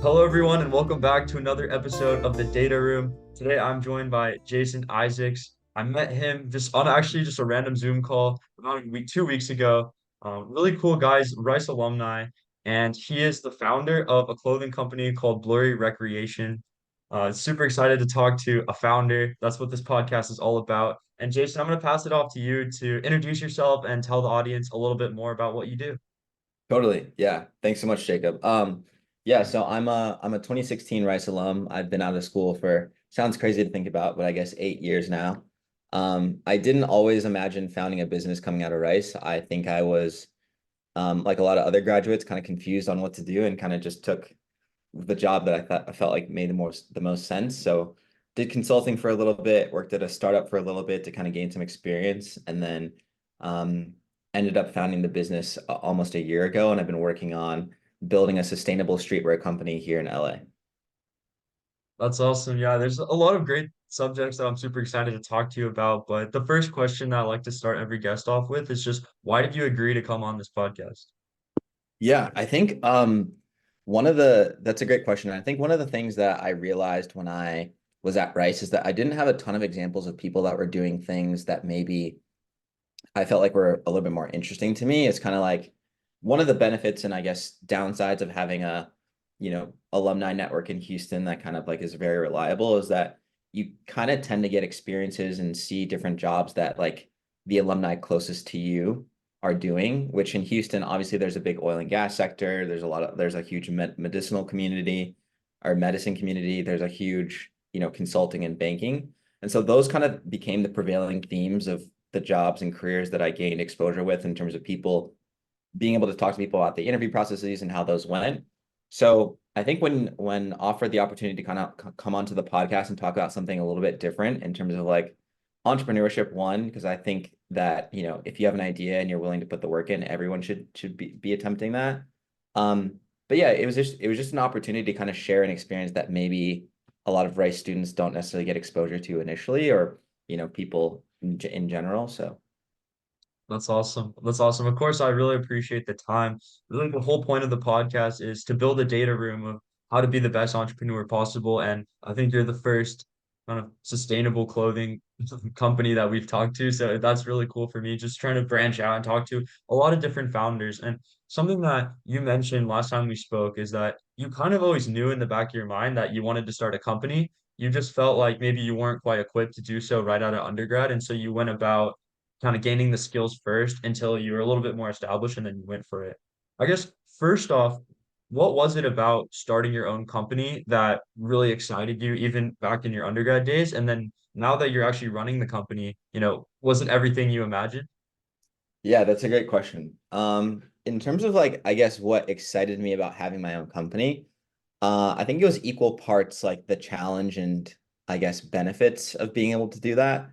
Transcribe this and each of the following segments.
Hello, everyone, and welcome back to another episode of the Data Room. Today, I'm joined by Jason Isaacs. I met him just on actually just a random Zoom call about 2 weeks ago. Really cool guys, Rice alumni, and he is the founder of a clothing company called Blurry Recreation. Super excited to talk to a founder. That's what this podcast is all about. And Jason, I'm going to pass it off to you to introduce yourself and tell the audience a little bit more about what you do. Totally. Yeah. Thanks so much, Jacob. Yeah, so I'm a 2016 Rice alum. I've been out of school for sounds crazy to think about, but I guess 8 years now. I didn't always imagine founding a business coming out of Rice. I think I was like a lot of other graduates, kind of confused on what to do and kind of just took the job that I felt like made the most sense. So did consulting for a little bit, worked at a startup for a little bit to kind of gain some experience, and then um, ended up founding the business almost a year ago. And I've been working on building a sustainable streetwear company here in LA. That's awesome. Yeah, there's a lot of great subjects that I'm super excited to talk to you about. But the first question that I like to start every guest off with is just why did you agree to come on this podcast? Yeah, I think one of the that's a great question. I think one of the things that I realized when I was at Rice is that I didn't have a ton of examples of people that were doing things that maybe I felt like were a little bit more interesting to me. It's kind of like one of the benefits and I guess downsides of having a alumni network in Houston that kind of like is very reliable is that you kind of tend to get experiences and see different jobs that like the alumni closest to you are doing, which in Houston, obviously there's a big oil and gas sector. There's a huge medicinal community or medicine community. There's a huge, consulting and banking. And so those kind of became the prevailing themes of the jobs and careers that I gained exposure with in terms of people being able to talk to people about the interview processes and how those went. So I think when offered the opportunity to kind of come onto the podcast and talk about something a little bit different in terms of like entrepreneurship, one, because I think that, if you have an idea and you're willing to put the work in, everyone should be attempting that. But yeah, it was just an opportunity to kind of share an experience that maybe a lot of Rice students don't necessarily get exposure to initially, or people in general. So That's awesome. That's awesome. Of course, I really appreciate the time. Really, the whole point of the podcast is to build a data room of how to be the best entrepreneur possible. And I think you're the first kind of sustainable clothing company that we've talked to. So that's really cool for me, just trying to branch out and talk to a lot of different founders. And something that you mentioned last time we spoke is that you kind of always knew in the back of your mind that you wanted to start a company. You just felt like maybe you weren't quite equipped to do so right out of undergrad. And so you went about kind of gaining the skills first until you were a little bit more established and then you went for it. I guess first off, what was it about starting your own company that really excited you even back in your undergrad days? And then now that you're actually running the company, was it everything you imagined? yeah, that's a great question. In terms of like, I guess what excited me about having my own company, I think it was equal parts like the challenge and I guess benefits of being able to do that.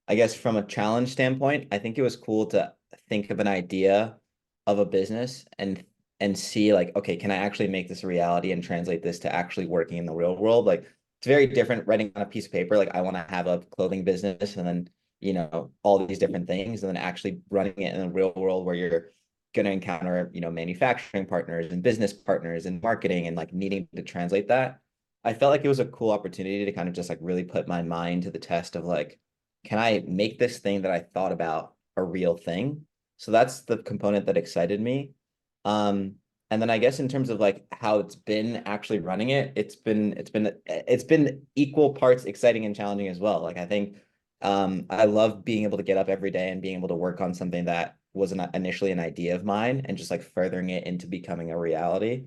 I guess from a challenge standpoint, I think it was cool to think of an idea of a business and see like, okay, can I actually make this a reality and translate this to actually working in the real world? Like it's very different writing on a piece of paper, like I want to have a clothing business and then, all these different things, and then actually running it in the real world where you're going to encounter, manufacturing partners and business partners and marketing and like needing to translate that. I felt like it was a cool opportunity to kind of just like really put my mind to the test of like, can I make this thing that I thought about a real thing? So that's the component that excited me. Um, and then I guess in terms of like how it's been actually running it, it's been equal parts exciting and challenging as well. Like I think I love being able to get up every day and being able to work on something that was initially an idea of mine and just like furthering it into becoming a reality.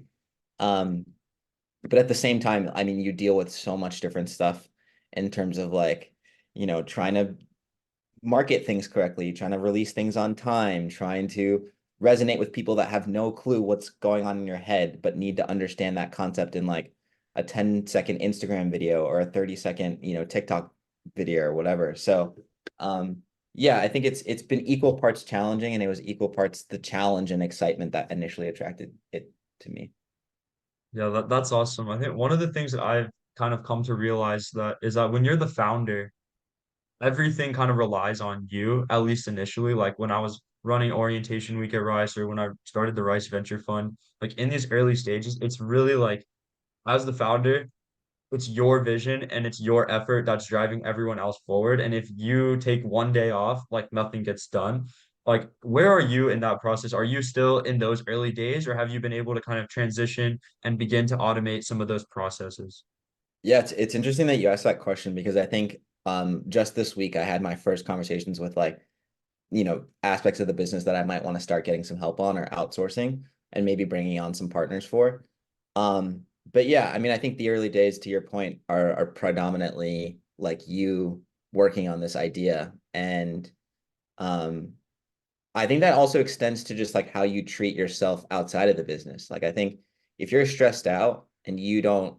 Um, but at the same time, I mean, you deal with so much different stuff in terms of like, trying to market things correctly, trying to release things on time, trying to resonate with people that have no clue what's going on in your head, but need to understand that concept in like a 10-second Instagram video or a 30-second, TikTok video or whatever. So, yeah, I think it's been equal parts challenging and it was equal parts the challenge and excitement that initially attracted it to me. Yeah, that's awesome. I think one of the things that I've kind of come to realize that is that when you're the founder, everything kind of relies on you, at least initially. Like when I was running orientation week at Rice or when I started the Rice Venture Fund, like in these early stages, it's really like as the founder, it's your vision and it's your effort that's driving everyone else forward. And if you take one day off, like nothing gets done. Like, where are you in that process? Are you still in those early days, or have you been able to kind of transition and begin to automate some of those processes? Yeah, it's interesting that you asked that question because I think just this week I had my first conversations with like, aspects of the business that I might want to start getting some help on or outsourcing and maybe bringing on some partners for. But yeah, I mean, I think the early days, to your point, are predominantly like you working on this idea. And um, I think that also extends to just like how you treat yourself outside of the business. Like, I think if you're stressed out and you don't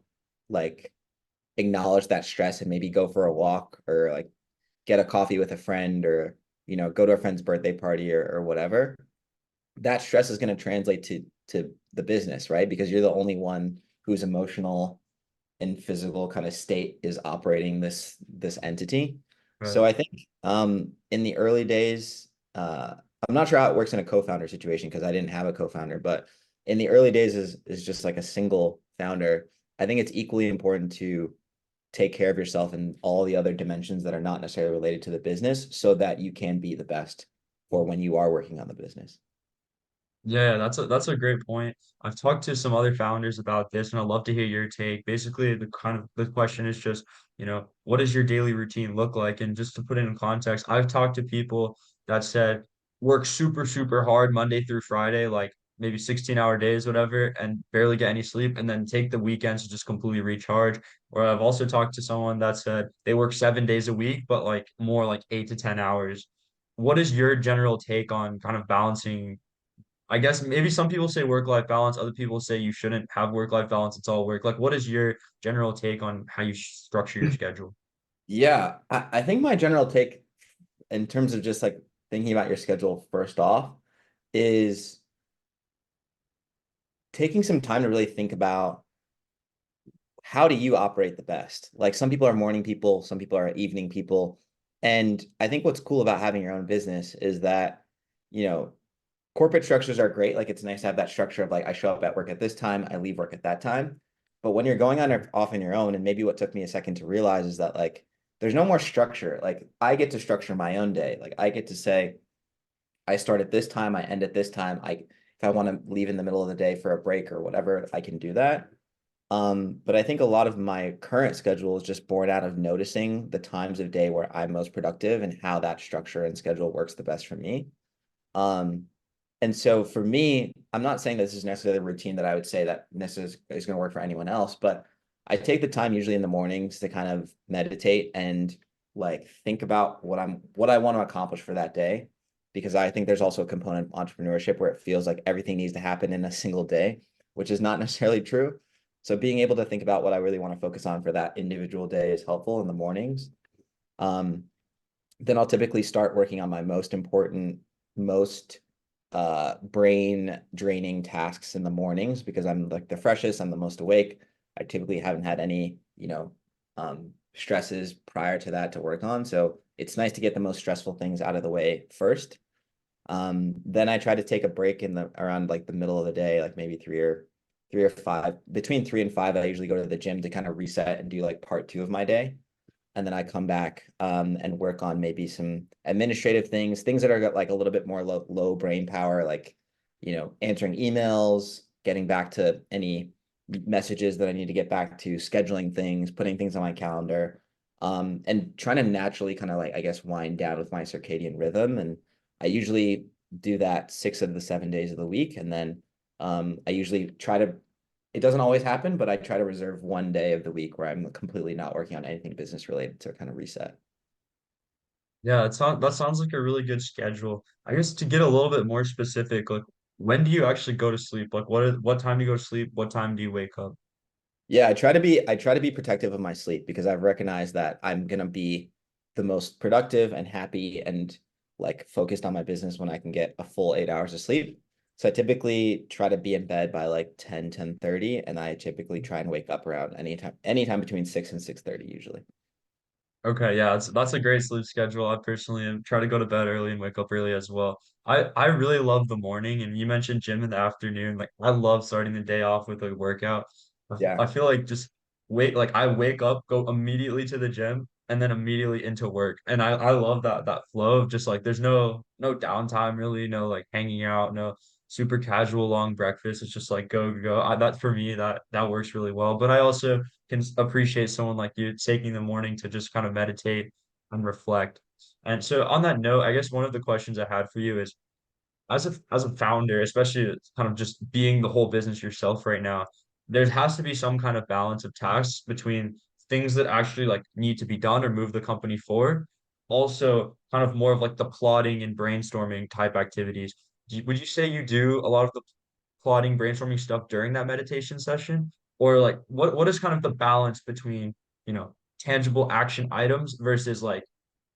like acknowledge that stress and maybe go for a walk or like get a coffee with a friend or go to a friend's birthday party or whatever, that stress is going to translate to the business, right? Because you're the only one whose emotional and physical kind of state is operating this entity. Right. So I think in the early days, I'm not sure how it works in a co-founder situation because I didn't have a co-founder, but in the early days is just like a single founder. I think it's equally important to take care of yourself in all the other dimensions that are not necessarily related to the business so that you can be the best for when you are working on the business. Yeah, that's a great point. I've talked to some other founders about this, and I'd love to hear your take. Basically, the question is just, what does your daily routine look like? And just to put it in context, I've talked to people that said work super, super hard Monday through Friday, like maybe 16-hour days, whatever, and barely get any sleep, and then take the weekends to just completely recharge. Or I've also talked to someone that said they work 7 days a week, but like more like 8 to 10 hours. What is your general take on kind of balancing? I guess maybe some people say work-life balance, other people say you shouldn't have work-life balance, it's all work. Like, what is your general take on how you structure your schedule? Yeah, I think my general take in terms of just like thinking about your schedule first off is taking some time to really think about how do you operate the best? Like some people are morning people, some people are evening people. And I think what's cool about having your own business is that, you know, corporate structures are great. Like it's nice to have that structure of like I show up at work at this time, I leave work at that time. But when you're going on off on your own, and maybe what took me a second to realize is that like there's no more structure. Like I get to structure my own day. Like I get to say I start at this time, I end at this time. If I want to leave in the middle of the day for a break or whatever, I can do that. But I think a lot of my current schedule is just born out of noticing the times of day where I'm most productive and how that structure and schedule works the best for me. Um, and so for me, I'm not saying this is necessarily a routine that I would say that necessarily is going to work for anyone else, but I take the time usually in the mornings to kind of meditate and like think about what I want to accomplish for that day. Because I think there's also a component of entrepreneurship where it feels like everything needs to happen in a single day, which is not necessarily true. So being able to think about what I really want to focus on for that individual day is helpful in the mornings. Um, then I'll typically start working on my most important, most brain draining tasks in the mornings because I'm like the freshest, I'm the most awake. I typically haven't had any, stresses prior to that to work on. So it's nice to get the most stressful things out of the way first. Then I try to take a break in the around like the middle of the day, like maybe three or five. Between 3 and 5, I usually go to the gym to kind of reset and do like part two of my day. And then I come back and work on maybe some administrative things that are like a little bit more low brain power, like, answering emails, getting back to any messages that I need to get back to, scheduling things, putting things on my calendar, and trying to naturally kind of like, I guess, wind down with my circadian rhythm. And I usually do that 6 of the 7 days of the week. And then I usually try to it doesn't always happen, but I try to reserve one day of the week where I'm completely not working on anything business related to kind of reset. Yeah, that sounds like a really good schedule. I guess to get a little bit more specific, like when do you actually go to sleep? Like what time do you go to sleep? What time do you wake up? Yeah, I try to be protective of my sleep because I've recognized that I'm gonna be the most productive and happy and like focused on my business when I can get a full 8 hours of sleep. So I typically try to be in bed by like 10:30, and I typically try and wake up around anytime between 6 and 6:30 usually. Okay, yeah, that's a great sleep schedule. I personally try to go to bed early and wake up early as well. I really love the morning, and you mentioned gym in the afternoon. Like I love starting the day off with a workout. Yeah. I feel like just I wake up, go immediately to the gym, and then immediately into work. And I love that flow of just like there's no downtime really, no like hanging out, no super casual long breakfast. It's just like go, go, go. That for me, that works really well. But I also can appreciate someone like you taking the morning to just kind of meditate and reflect. And so on that note, I guess one of the questions I had for you is as a founder, especially kind of just being the whole business yourself right now, there has to be some kind of balance of tasks between things that actually like need to be done or move the company forward. Also, kind of more of like the plotting and brainstorming type activities. Would you say you do a lot of the plotting, brainstorming stuff during that meditation session? Or like what is kind of the balance between, tangible action items versus like,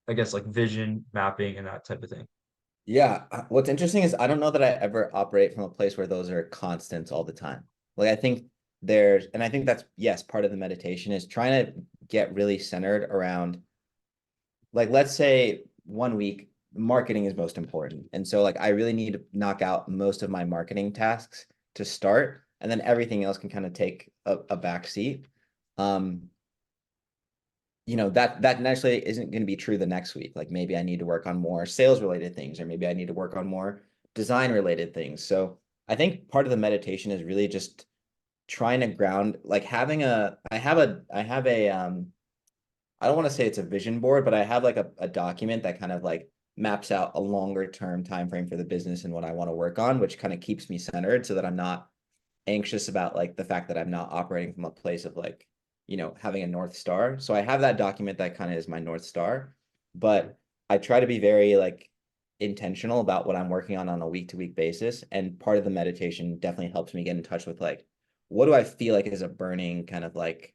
I guess like vision mapping and that type of thing? Yeah. What's interesting is I don't know that I ever operate from a place where those are constants all the time. Like I think and I think that's, yes, part of the meditation is trying to get really centered around, like, let's say one week, marketing is most important. And so like I really need to knock out most of my marketing tasks to start, and then everything else can kind of take a back seat. Um, that necessarily isn't going to be true the next week. Like maybe I need to work on more sales related things, or maybe I need to work on more design related things. So I think part of the meditation is really just trying to ground, like having I don't want to say it's a vision board, but I have like a document that kind of like maps out a longer term time frame for the business and what I want to work on, which kind of keeps me centered so that I'm not anxious about like the fact that I'm not operating from a place of like, having a North Star. So I have that document that kind of is my North Star, but I try to be very like intentional about what I'm working on a week to week basis. And part of the meditation definitely helps me get in touch with like, what do I feel like is a burning kind of like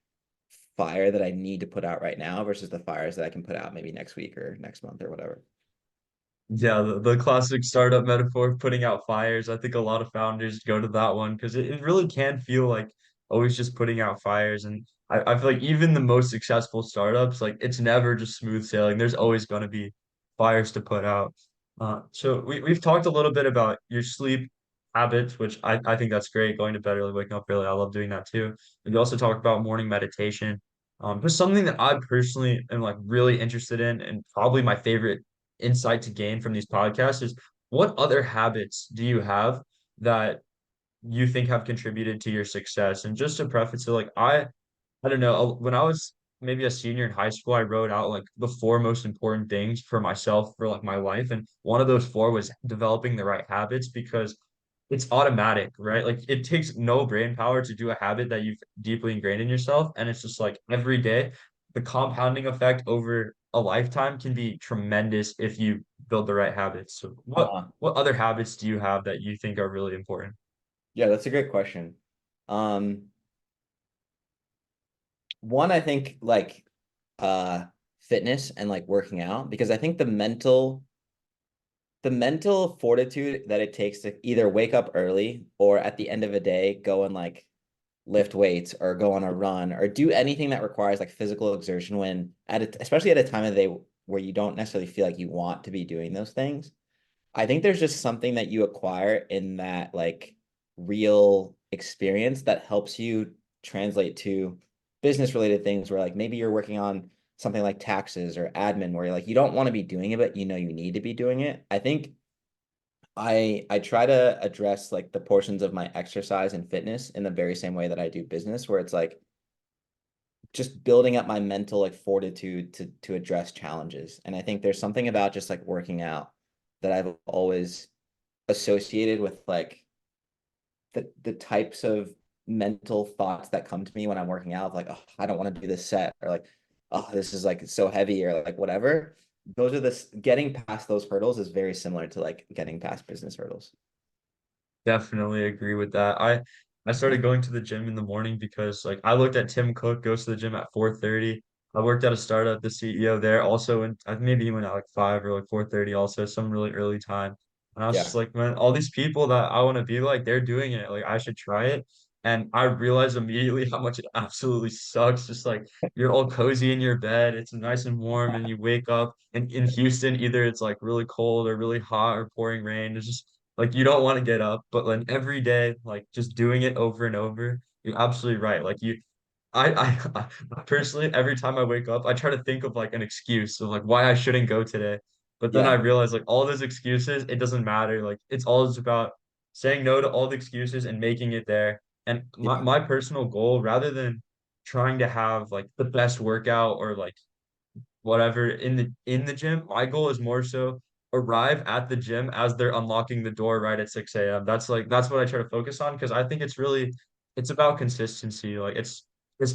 fire that I need to put out right now versus the fires that I can put out maybe next week or next month or whatever. Yeah, the classic startup metaphor of putting out fires. I think a lot of founders go to that one because it really can feel like always just putting out fires. And I feel like even the most successful startups, like it's never just smooth sailing. There's always going to be fires to put out. So we've talked a little bit about your sleep habits, which I think that's great, going to bed early, waking up early. I love doing that too. We also talked about morning meditation. Just something that I personally am like really interested in and probably my favorite insight to gain from these podcasts is what other habits do you have that you think have contributed to your success? And just to preface it, like I don't know, when I was maybe a senior in high school, I wrote out like the four most important things for myself for like my life. And one of those four was developing the right habits because it's automatic, right? Like it takes no brain power to do a habit that you've deeply ingrained in yourself. And it's just like every day, the compounding effect over a lifetime can be tremendous if you build the right habits. So Uh-huh. what other habits do you have that you think are really important? Yeah, that's a great question. Um, One, I think like uh fitness and like working out, because I think the mental fortitude that it takes to either wake up early or at the end of a day go and like lift weights or go on a run or do anything that requires like physical exertion especially at a time of the day where you don't necessarily feel like you want to be doing those things. I think there's just something that you acquire in that like real experience that helps you translate to business related things where like maybe you're working on something like taxes or admin where you're like you don't want to be doing it but you know you need to be doing it. I think I try to address like the portions of my exercise and fitness in the very same way that I do business, where it's like just building up my mental like fortitude to address challenges. And I think there's something about just like working out that I've always associated with like the types of mental thoughts that come to me when I'm working out, like, oh, I don't want to do this set, or like, oh, this is like so heavy, or like whatever. Those are getting past those hurdles is very similar to like getting past business hurdles. Definitely agree with that. I started going to the gym in the morning because like I looked at Tim Cook goes to the gym at 4:30. I worked at a startup, the CEO there also, and maybe he went at like 5 or like 4:30 also, some really early time. And I was just Yeah. like, man, all these people that I want to be like, they're doing it. Like I should try it. And I realized immediately how much it absolutely sucks. Just like you're all cozy in your bed, it's nice and warm, and you wake up and in Houston, either it's like really cold or really hot or pouring rain. It's just like you don't want to get up, but like every day, like just doing it over and over. you're absolutely right. Like I personally, every time I wake up, I try to think of like an excuse of like why I shouldn't go today. But then I Yeah, realize like all those excuses, it doesn't matter. Like it's all just about saying no to all the excuses and making it there. And yeah, my personal goal, rather than trying to have like the best workout or like whatever in the gym. My goal is more so arrive at the gym as they're unlocking the door right at 6 a.m. That's what I try to focus on because I think it's about consistency. Like it's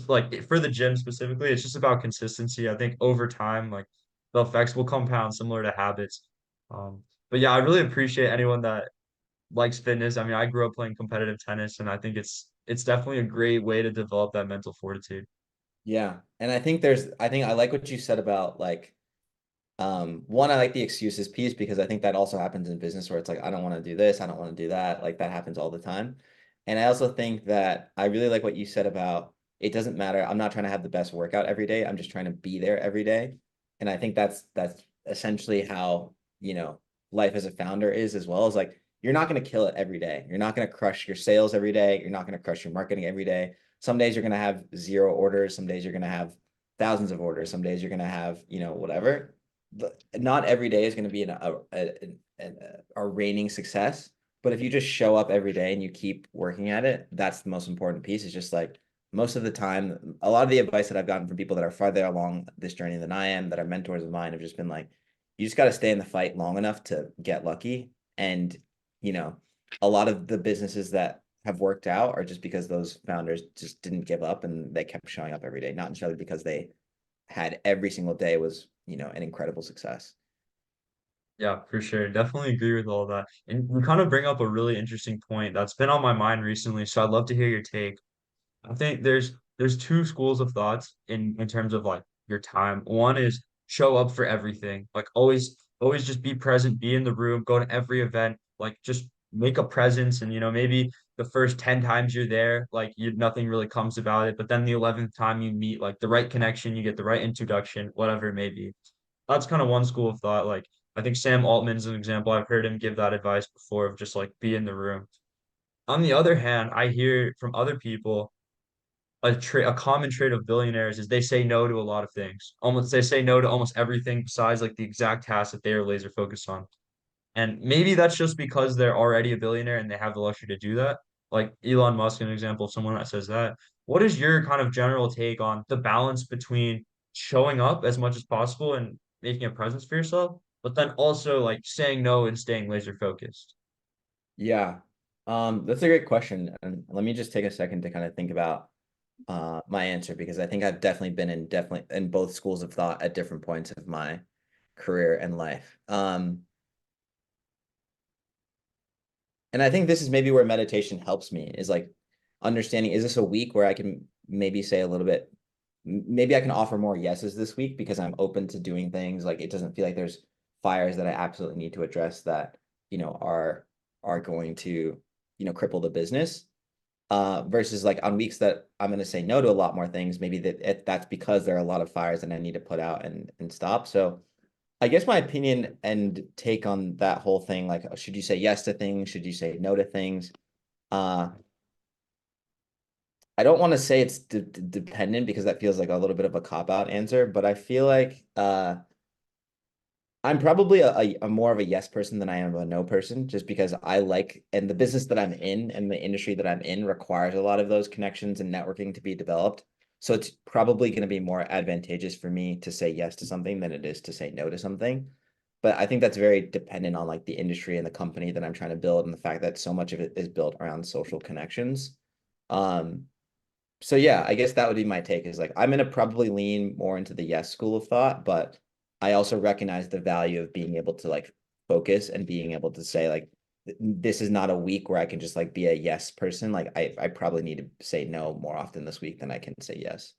like for the gym specifically, it's just about consistency. I think over time, like the effects will compound similar to habits. But yeah, I really appreciate anyone that likes fitness. I mean, I grew up playing competitive tennis, and I think it's definitely a great way to develop that mental fortitude. yeah. And I think I like what you said about like, one, I like the excuses piece because I think that also happens in business where it's like, I don't want to do this, I don't want to do that. Like that happens all the time. And I also think that I really like what you said about it doesn't matter. I'm not trying to have the best workout every day. I'm just trying to be there every day. And I think that's essentially how, life as a founder is as well as like you're not going to kill it every day. You're not going to crush your sales every day. You're not going to crush your marketing every day. Some days you're going to have zero orders. Some days you're going to have thousands of orders. Some days you're going to have, whatever. Not every day is going to be a reigning success. But if you just show up every day and you keep working at it, that's the most important piece. It's just like most of the time, a lot of the advice that I've gotten from people that are farther along this journey than I am, that are mentors of mine, have just been like, you just got to stay in the fight long enough to get lucky. And, you know, a lot of the businesses that have worked out are just because those founders just didn't give up and they kept showing up every day, not necessarily because they had every single day was, an incredible success. Yeah, for sure. Definitely agree with all that. And you kind of bring up a really interesting point that's been on my mind recently. So I'd love to hear your take. I think there's two schools of thoughts in terms of like your time. One is show up for everything. Like always just be present, be in the room, go to every event, like just make a presence and maybe the first 10 times you're there, like nothing really comes about it, but then the 11th time you meet like the right connection, you get the right introduction, whatever it may be. That's kind of one school of thought. Like I think Sam Altman's an example. I've heard him give that advice before of just like be in the room. On the other hand, I hear from other people a common trait of billionaires is they say no to a lot of things. Almost they say no to almost everything besides like the exact task that they are laser focused on. And maybe that's just because they're already a billionaire and they have the luxury to do that. Like Elon Musk, an example of someone that says that. What is your kind of general take on the balance between showing up as much as possible and making a presence for yourself, but then also like saying no and staying laser focused? Yeah. That's a great question. And let me just take a second to kind of think about my answer because I think I've definitely in both schools of thought at different points of my career and life. And I think this is maybe where meditation helps me is like understanding, is this a week where I can maybe say a little bit, maybe I can offer more yeses this week because I'm open to doing things. Like it doesn't feel like there's fires that I absolutely need to address that, are going to, cripple the business. Versus like on weeks that I'm going to say no to a lot more things, maybe that's because there are a lot of fires that I need to put out and stop. So I guess my opinion and take on that whole thing, like, should you say yes to things? Should you say no to things? Uh, I don't want to say it's dependent because that feels like a little bit of a cop out answer, but I feel like I'm probably a more of a yes person than I am a no person, just because I like, and the business that I'm in and the industry that I'm in requires a lot of those connections and networking to be developed. So it's probably going to be more advantageous for me to say yes to something than it is to say no to something. But I think that's very dependent on like the industry and the company that I'm trying to build and the fact that so much of it is built around social connections. Um, so yeah, I guess that would be my take is like I'm gonna probably lean more into the yes school of thought, but I also recognize the value of being able to like focus and being able to say like this is not a week where I can just like be a yes person. Like I probably need to say no more often this week than I can say yes.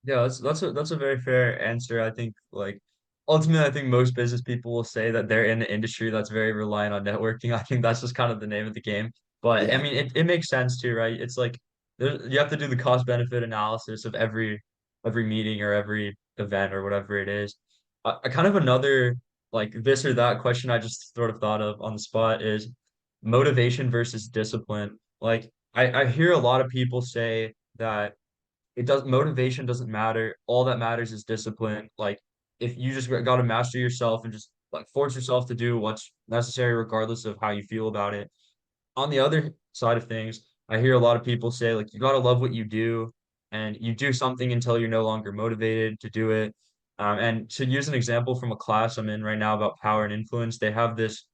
Yeah, that's a very fair answer. I think like ultimately I think most business people will say that they're in an industry that's very reliant on networking. I think that's just kind of the name of the game. But I Yeah. mean it makes sense too, right? It's like you have to do the cost benefit analysis of every meeting or every event or whatever it is. I kind of another like this or that question I just sort of thought of on the spot is motivation versus discipline. Like I hear a lot of people say that motivation doesn't matter. All that matters is discipline. Like if you just got to master yourself and just like force yourself to do what's necessary regardless of how you feel about it. On the other side of things, I hear a lot of people say like you got to love what you do and you do something until you're no longer motivated to do it. And to use an example from a class I'm in right now about power and influence, they have this,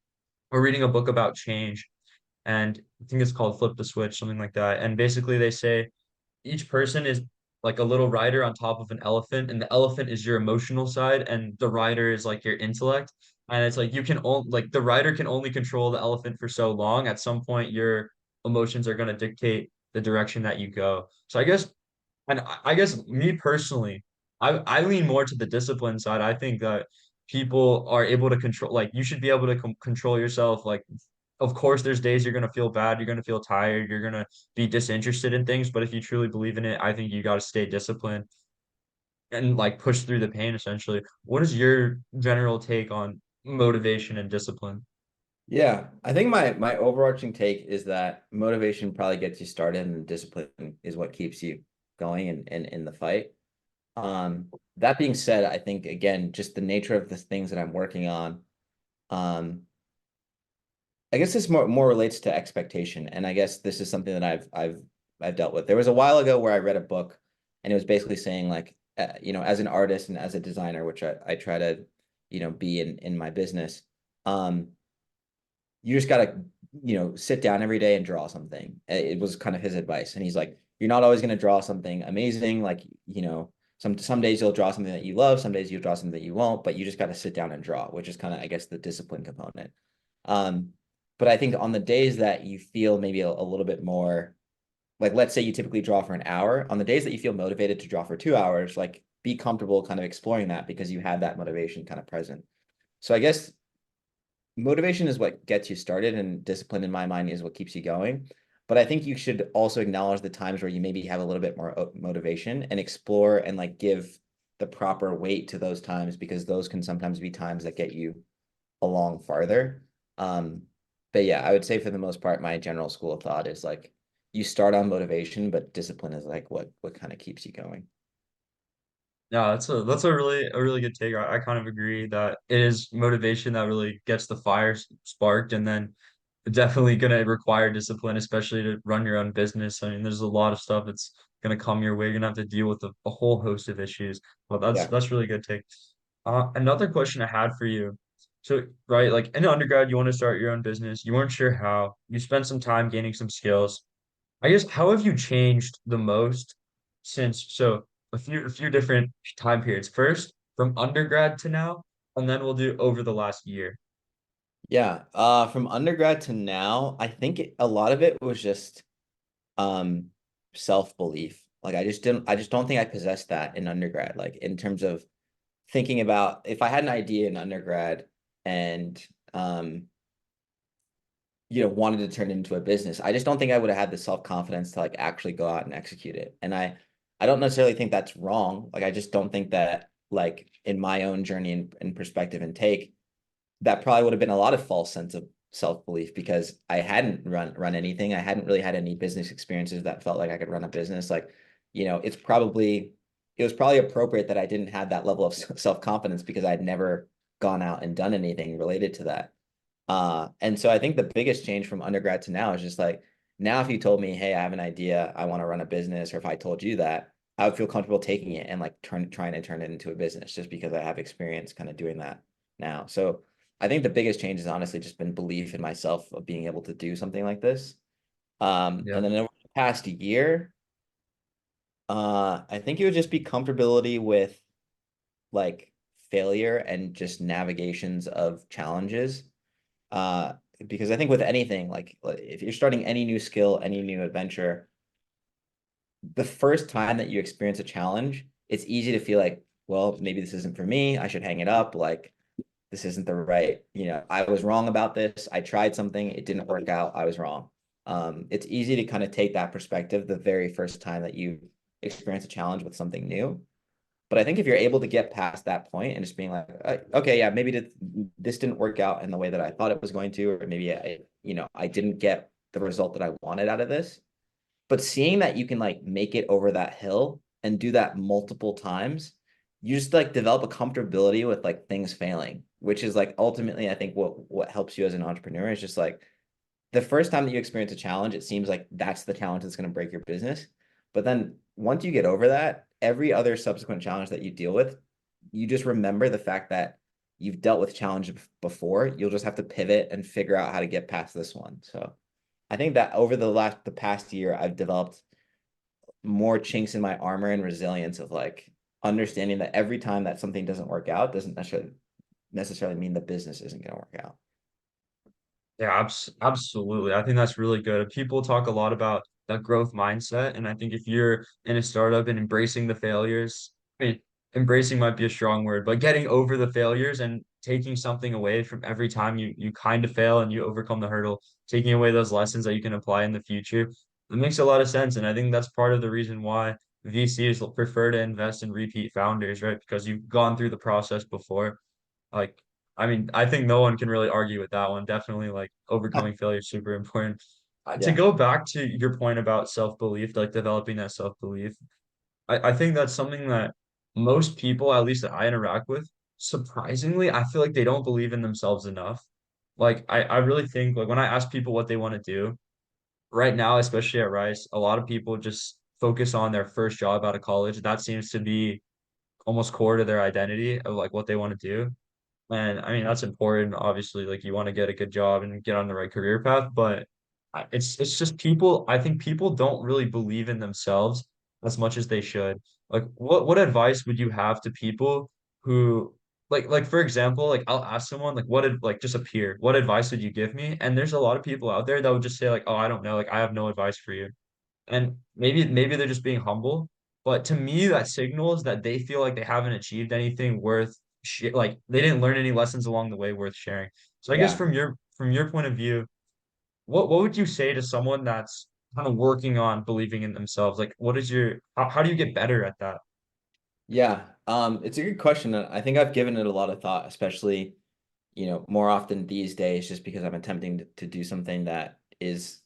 we're reading a book about change, and I think it's called Flip the Switch, something like that. And basically they say each person is like a little rider on top of an elephant, and the elephant is your emotional side, and the rider is like your intellect. And it's like you can only like the rider can only control the elephant for so long. At some point, your emotions are going to dictate the direction that you go. So I guess, and I guess me personally, I lean more to the discipline side. I think that people are able to control, like you should be able to control yourself. Like, of course, there's days you're gonna feel bad, you're gonna feel tired, you're gonna be disinterested in things. But if you truly believe in it, I think you got to stay disciplined and like push through the pain. Essentially, what is your general take on motivation and discipline? Yeah, I think my overarching take is that motivation probably gets you started and discipline is what keeps you going and in the fight. That being said, I think again, just the nature of the things that I'm working on, um, I guess this more relates to expectation. And I guess this is something that I've dealt with. There was a while ago where I read a book and it was basically saying like as an artist and as a designer, which I try to, be in my business, um, you just gotta, sit down every day and draw something. It was kind of his advice. And he's like, you're not always gonna draw something amazing. Like, some days you'll draw something that you love, some days you'll draw something that you won't, but you just gotta sit down and draw, which is kind of, I guess, the discipline component. Um, but I think on the days that you feel maybe a little bit more, like let's say you typically draw for an hour, on the days that you feel motivated to draw for 2 hours, like be comfortable kind of exploring that because you have that motivation kind of present. So I guess motivation is what gets you started, and discipline in my mind is what keeps you going. But I think you should also acknowledge the times where you maybe have a little bit more motivation and explore and like give the proper weight to those times because those can sometimes be times that get you along farther. Um, but yeah, I would say for the most part, my general school of thought is like you start on motivation, but discipline is like what kind of keeps you going. Yeah, that's a really good take. I kind of agree that it is motivation that really gets the fire sparked, and then definitely gonna require discipline, especially to run your own business. I mean, there's a lot of stuff that's gonna come your way. You're gonna have to deal with a whole host of issues. Well, Yeah. that's really good take. Another question I had for you. So, right, like in undergrad, you want to start your own business. You weren't sure how. You spent some time gaining some skills. I guess how have you changed the most since a few different time periods. First, from undergrad to now, and then we'll do over the last year. Yeah. From undergrad to now, I think a lot of it was just um self-belief. Like I just don't think I possessed that in undergrad. Like in terms of thinking about if I had an idea in undergrad and um wanted to turn it into a business, I just don't think I would have had the self-confidence to like actually go out and execute it. And I don't necessarily think that's wrong. Like I just don't think that like in my own journey and perspective and take, that probably would have been a lot of false sense of self-belief because I hadn't run anything. I hadn't really had any business experiences that felt like I could run a business. Like, it was probably appropriate that I didn't have that level of self-confidence because I'd never gone out and done anything related to that. And so I think the biggest change from undergrad to now is just like now if you told me, hey, I have an idea, I want to run a business, or if I told you that, I would feel comfortable taking it and like trying to turn it into a business just because I have experience kind of doing that now. So I think the biggest change has honestly just been belief in myself of being able to do something like this. Yeah. And then over the past year, I think it would just be comfortability with like failure and just navigations of challenges. Uh, because I think with anything, like if you're starting any new skill, any new adventure, the first time that you experience a challenge, it's easy to feel like, well, maybe this isn't for me. I should hang it up. Like this isn't the right, I was wrong about this. I tried something, it didn't work out. I was wrong. It's easy to kind of take that perspective the very first time that you experience a challenge with something new. But I think if you're able to get past that point and just being like, okay, yeah, maybe this didn't work out in the way that I thought it was going to, or maybe I didn't get the result that I wanted out of this. But seeing that you can like make it over that hill and do that multiple times, you just like develop a comfortability with like things failing, which is like ultimately I think what helps you as an entrepreneur is just like the first time that you experience a challenge, it seems like that's the challenge that's going to break your business. But then once you get over that, every other subsequent challenge that you deal with, you just remember the fact that you've dealt with challenge before. You'll just have to pivot and figure out how to get past this one. So I think that over the past year, I've developed more chinks in my armor and resilience of like understanding that every time that something doesn't work out doesn't necessarily mean the business isn't going to work out. Yeah, absolutely. I think that's really good. People talk a lot about that growth mindset, and I think if you're in a startup and embracing the failures, I mean, embracing might be a strong word, but getting over the failures and taking something away from every time you kind of fail and you overcome the hurdle, taking away those lessons that you can apply in the future, it makes a lot of sense. And I think that's part of the reason why VCs prefer to invest in repeat founders, right? Because you've gone through the process before. Like, I mean, I think no one can really argue with that one. Definitely, like overcoming failure is super important. To Yeah. go back to your point about self-belief, like developing that self-belief, I think that's something that most people, at least that I interact with, surprisingly, I feel like they don't believe in themselves enough. Like, I really think like when I ask people what they want to do right now, especially at Rice, a lot of people just focus on their first job out of college. That seems to be almost core to their identity of like what they want to do. And I mean, that's important. Obviously, like you want to get a good job and get on the right career path, but it's just people, I think people don't really believe in themselves as much as they should. Like what advice would you have to people who like for example, like I'll ask someone like like just a peer, what advice would you give me? And there's a lot of people out there that would just say like, "Oh, I don't know, like I have no advice for you." And maybe they're just being humble, but to me that signals that they feel like they haven't achieved anything worth like they didn't learn any lessons along the way worth sharing. So I guess Yeah. from your point of view, what would you say to someone that's kind of working on believing in themselves? Like what is your how do you get better at that? Yeah. It's a good question. I think I've given it a lot of thought, especially, more often these days, just because I'm attempting to do something that is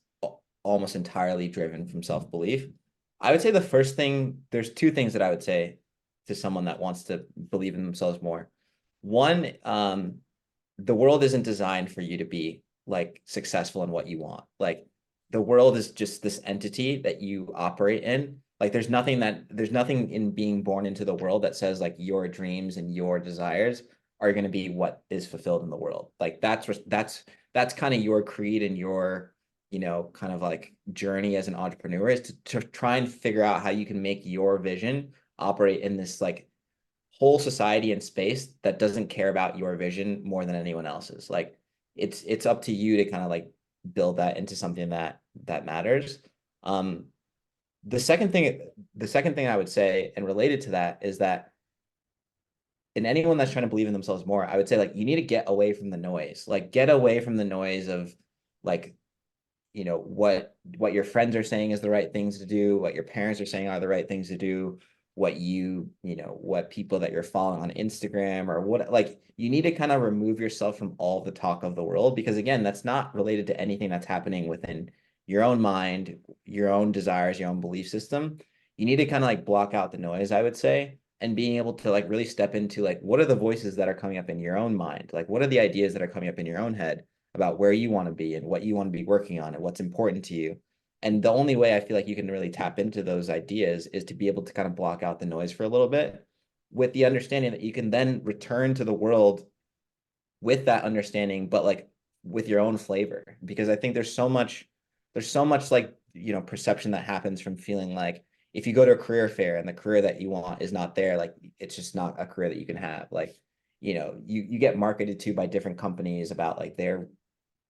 almost entirely driven from self-belief. I would say there's two things that I would say to someone that wants to believe in themselves more. One, the world isn't designed for you to be like successful in what you want. Like the world is just this entity that you operate in. Like there's nothing in being born into the world that says like your dreams and your desires are going to be what is fulfilled in the world. Like that's kind of your creed and your kind of like journey as an entrepreneur is to try and figure out how you can make your vision operate in this like whole society and space that doesn't care about your vision more than anyone else's. Like it's up to you to kind of like build that into something that matters. Um, the second thing the second thing I would say and related to that is that in anyone that's trying to believe in themselves more, I would say like you need to get away from the noise. Like get away from the noise of like what your friends are saying is the right things to do, what your parents are saying are the right things to do, what people that you're following on Instagram or what like you need to kind of remove yourself from all the talk of the world because again that's not related to anything that's happening within your own mind, your own desires, your own belief system. You need to kind of like block out the noise, I would say, and being able to like really step into like what are the voices that are coming up in your own mind, like what are the ideas that are coming up in your own head about where you want to be and what you want to be working on and what's important to you. And the only way I feel like you can really tap into those ideas is to be able to kind of block out the noise for a little bit with the understanding that you can then return to the world with that understanding, but like with your own flavor. Because I think there's so much like, perception that happens from feeling like if you go to a career fair and the career that you want is not there, like it's just not a career that you can have. Like, you get marketed to by different companies about like their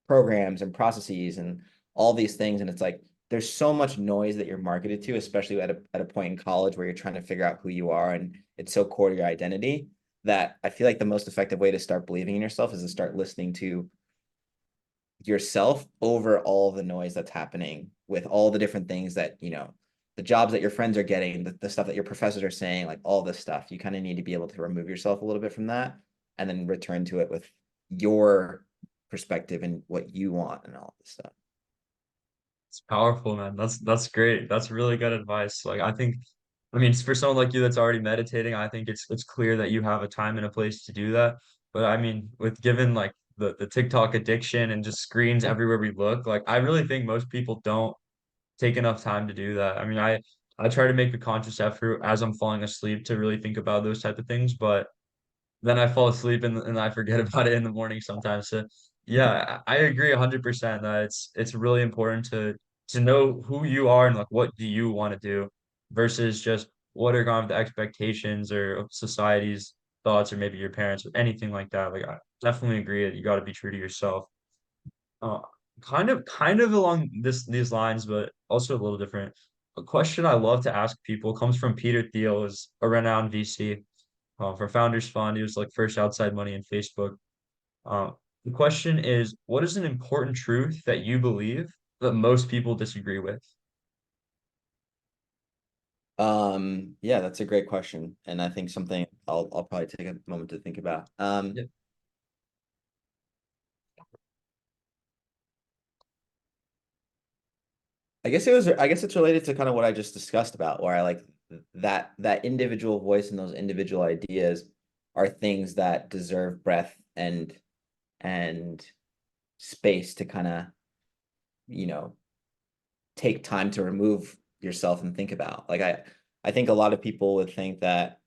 programs and processes and all these things. And it's like there's so much noise that you're marketed to, especially at a point in college where you're trying to figure out who you are and it's so core to your identity that I feel like the most effective way to start believing in yourself is to start listening to yourself over all the noise that's happening with all the different things that, the jobs that your friends are getting, the stuff that your professors are saying, like all this stuff. You kind of need to be able to remove yourself a little bit from that and then return to it with your perspective and what you want and all this stuff. It's powerful, man. That's great. That's really good advice. Like I think, I mean, for someone like you that's already meditating, I think it's clear that you have a time and a place to do that. But I mean, with given like the TikTok addiction and just screens everywhere we look, like I really think most people don't take enough time to do that. I mean, I try to make a conscious effort as I'm falling asleep to really think about those type of things, but then I fall asleep and I forget about it in the morning sometimes. So yeah, I agree 100% that it's really important to know who you are and like what do you want to do versus just what are kind of the expectations or of society's thoughts or maybe your parents or anything like that. Like I definitely agree that you got to be true to yourself. Uh, kind of along these lines, but also a little different. A question I love to ask people comes from Peter Thiel, is a renowned VC for Founders Fund. He was like first outside money in Facebook. Uh, the question is, what is an important truth that you believe that most people disagree with? Yeah, that's a great question, and I think something I'll probably take a moment to think about. Yeah. I guess it's related to kind of what I just discussed about, where I like that individual voice and those individual ideas are things that deserve breath and space to kind of, you know, take time to remove yourself and think about. Like I think a lot of people would think that,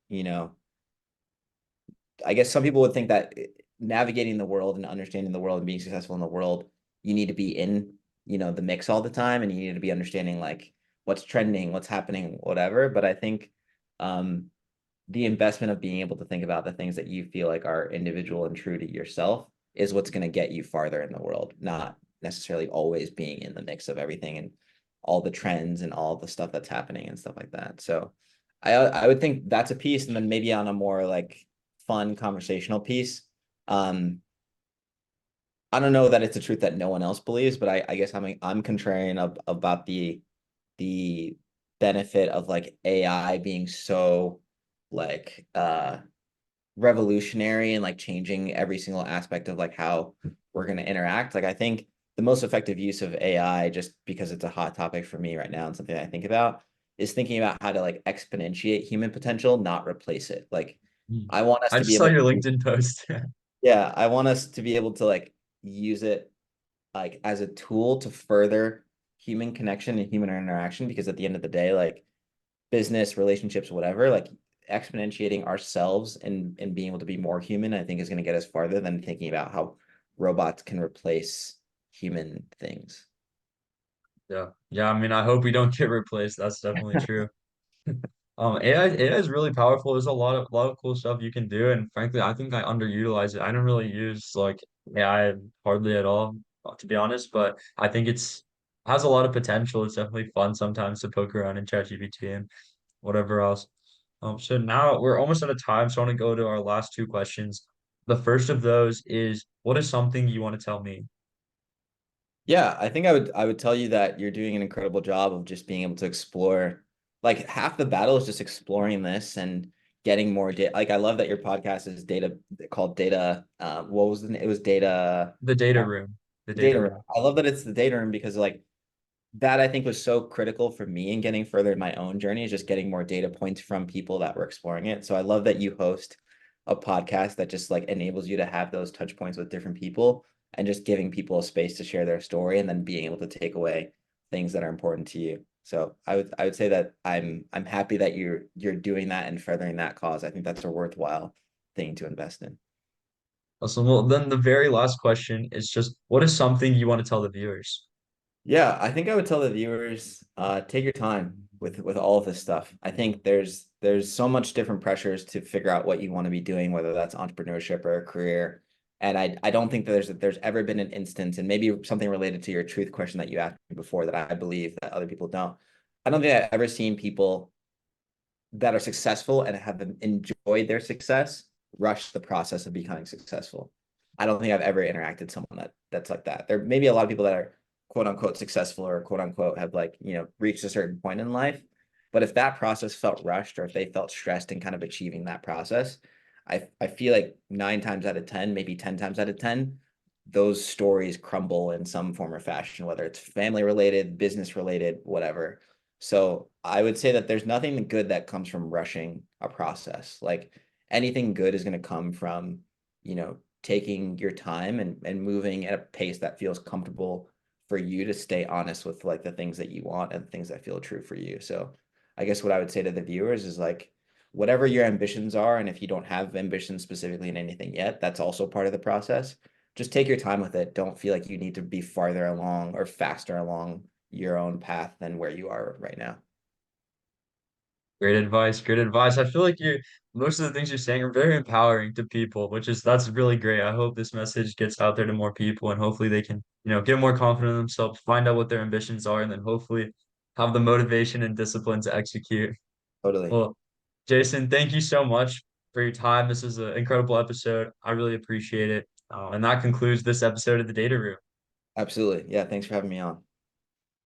I guess some people would think that navigating the world and understanding the world and being successful in the world, you need to be in, the mix all the time, and you need to be understanding like what's trending, what's happening, whatever. But I think um, the investment of being able to think about the things that you feel like are individual and true to yourself is what's going to get you farther in the world, not necessarily always being in the mix of everything and all the trends and all the stuff that's happening and stuff like that. So I would think that's a piece, and then maybe on a more like fun conversational piece. Um, I don't know that it's a truth that no one else believes, but I guess I'm contrarian about the benefit of like AI being so like revolutionary and like changing every single aspect of like how we're going to interact. Like I think the most effective use of AI, just because it's a hot topic for me right now and something I think about, is thinking about how to like exponentiate human potential, not replace it. Like Mm. I want us I to be just saw able your to, LinkedIn post. yeah, I want us to be able to like use it like as a tool to further human connection and human interaction, because at the end of the day, like business relationships, whatever, like exponentiating ourselves and being able to be more human, I think is going to get us farther than thinking about how robots can replace human things. Yeah. Yeah, I mean, I hope we don't get replaced. That's definitely true. AI is really powerful. There's a lot of cool stuff you can do, and frankly, I think I underutilize it. I don't really use like AI hardly at all, to be honest. But I think has a lot of potential. It's definitely fun sometimes to poke around in ChatGPT and whatever else. So now we're almost out of time, so I want to go to our last two questions. The first of those is, what is something you want to tell me? Yeah, I think I would tell you that you're doing an incredible job of just being able to explore. Like half the battle is just exploring this and getting more data. Like I love that your podcast is data called data. What was the name? It was data. The data room. The data Data room. room. I love that it's the data room because like that I think was so critical for me in getting further in my own journey, is just getting more data points from people that were exploring it. So I love that you host a podcast that just like enables you to have those touch points with different people and just giving people a space to share their story and then being able to take away things that are important to you. So I would say that I'm happy that you're doing that and furthering that cause. I think that's a worthwhile thing to invest in. Awesome. Well, then the very last question is just, what is something you want to tell the viewers? Yeah, I think I would tell the viewers, take your time with all of this stuff. I think there's so much different pressures to figure out what you want to be doing, whether that's entrepreneurship or a career. And I don't think that there's ever been an instance, and maybe something related to your truth question that you asked me before, that I believe that other people don't. I don't think I've ever seen people that are successful and have enjoyed their success rush the process of becoming successful. I don't think I've ever interacted with someone that's like that. There may be a lot of people that are quote unquote successful or quote unquote have like, reached a certain point in life. But if that process felt rushed, or if they felt stressed in kind of achieving that process, I feel like 9 times out of 10, maybe 10 times out of 10, those stories crumble in some form or fashion, whether it's family related, business related, whatever. So I would say that there's nothing good that comes from rushing a process. Like anything good is going to come from, taking your time and moving at a pace that feels comfortable for you to stay honest with like the things that you want and things that feel true for you. So I guess what I would say to the viewers is like, whatever your ambitions are, and if you don't have ambitions specifically in anything yet, that's also part of the process. Just take your time with it. Don't feel like you need to be farther along or faster along your own path than where you are right now. Great advice. Great advice. I feel like you most of the things you're saying are very empowering to people, which is that's really great. I hope this message gets out there to more people and hopefully they can, get more confident in themselves, find out what their ambitions are, and then hopefully have the motivation and discipline to execute. Totally. Well, Jason, thank you so much for your time. This is an incredible episode. I really appreciate it. And that concludes this episode of the Data Room. Absolutely. Yeah. Thanks for having me on.